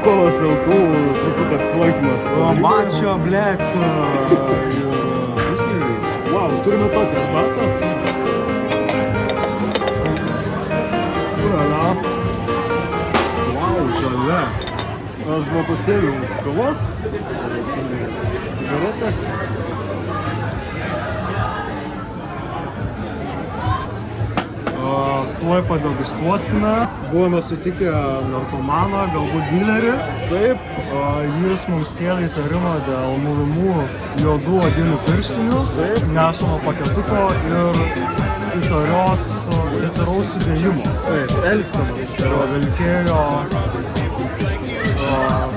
Lukolas LT truputį atsilankymas. Mačio, blėt. Wow, turime tokį smartą. Urala. Wow, žalia. Aš buvo pasėliau kavos. Cigaretę. Tuoj padegustuosime. Buvome sutikę narkomaną, galbūt dilerį. Taip. Jis mums kėlė įtarimą dėl mūrimų juodų odinių pirštinių. Taip. Nešamo paketuko ir įtaraus sudėjimo. Taip, Elksonas. Vilkėjo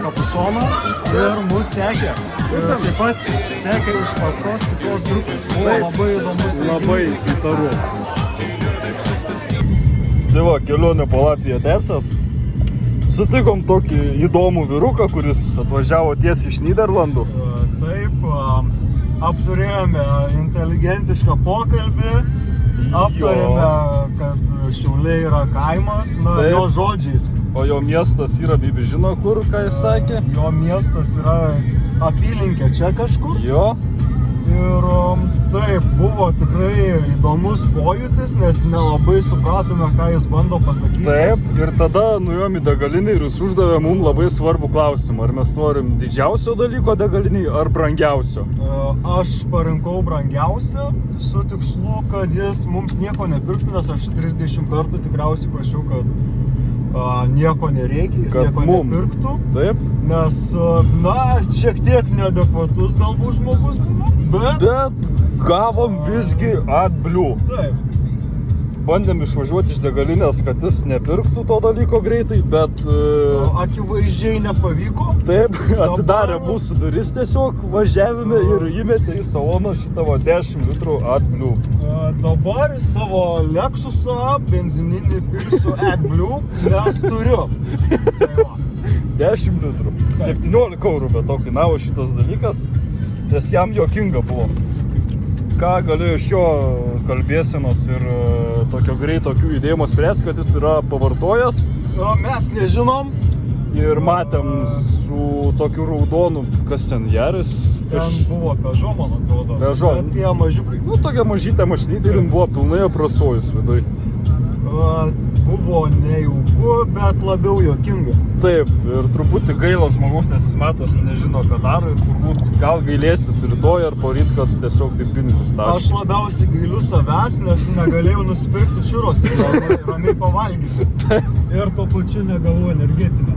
kapušoną ir mus sekė. Ir taip pat sekė iš pastos kitos grupės. Buvo labai įdomus. Labai įtaru. Tai va, kelionė po Latviją tęsęs. Sutikom tokį įdomų vyruką, kuris atvažiavo tiesiai iš Nyderlandų. Taip, apturėjome inteligentišką pokalbį, aptarėme, kad Šiauliai yra kaimas, jo žodžiais. O jo miestas yra, Bibi žino kur, ką jis sakė? Jo miestas yra apylinkė čia kažkur. Jo. Ir taip, buvo tikrai įdomus pojūtis, nes nelabai supratome, ką jis bando pasakyti. Taip, ir tada nuėjom į degalinį ir jis uždavė mums labai svarbų klausimą. Ar mes norim didžiausio dalyko degalinį ar brangiausio? Aš parinkau brangiausią, su tikslu, kad jis mums nieko nepirktų, nes aš 30 kartų tikriausiai prašiau, kad nieko nereikia, kad nieko nepirktų. Taip. Nes, šiek tiek neadekvatus galbūt žmogus buvo, bet gavom visgi AdBlue. Taip. Bandėm išvažiuoti iš degalinės, kad jis nepirktų to dalyko greitai, bet akivaizdžiai nepavyko. Taip, atidarė mūsų duris tiesiog važiavime ir įmetė į saloną šitą 10 litrų AdBlue. Dabar savo Lexusą benzininį pirksiu AdBlue, nes turiu. 10 litrų. 17 eurų, bet to kainavo šitas dalykas, nes jam juokinga buvo. Ką galėjo iš jo kalbėsenos ir tokio greitokių judėjimo spręsti, kad jis yra pavartojęs. Mes nežinom. Ir matėm su tokiu raudonu, kas ten, Jaris? Ten buvo Peugeot, man atrodo. Peugeot. Bet tie mažiukai. Nu, tokia mažytė mašinytė ir buvo pilnai aprasojus viduj. Buvo nejauku, bet labiau juokinga. Taip, ir truputį gaila žmogaus, nes jis matos nežino, ką daro ir turbūt gal gailėsis rytoj ar poryt, kad tiesiog taip pinigus taško. Aš labiausiai gailiu savęs, nes negalėjau nusipirkti čiuros ir ramiai pavalgyti. Ir tuo pačiu negavau energetinio.